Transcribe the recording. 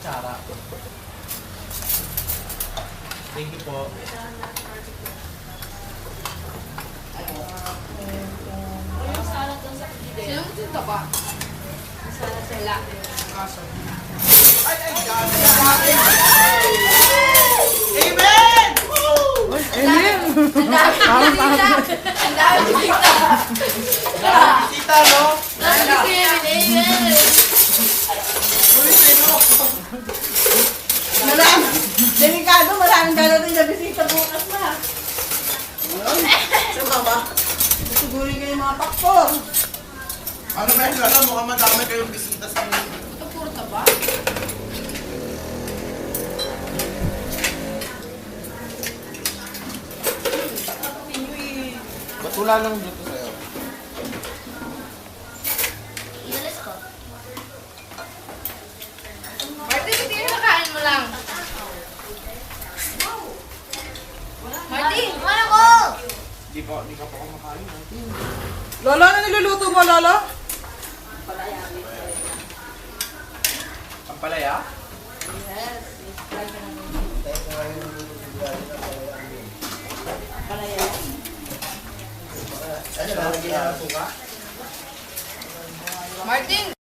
Sara. Thank you po. Yung salad doon sa gilid. Sino mo dito ba? Salad sila. Ay, gabi. Amen! Amen! Ang dami bisita. Kita, no? Dami bisita. Uy, sino? Delikado, maraming darating na bisita bukas na. Saan ba ba? Siguro kayo mga pakpor. Ano ba yung alam? Mukhang madami kayong bisita sa mga. Ito puro taba. Ba't wala nang dito sa'yo? Inalis ko. Martin, hindi na nakain mo lang. Martin! Ano ko? Di ka pa kumakain. Lolo, ano niluluto mo, Lolo? Ang palaya? Ano, lalagyan ng suka? Martin!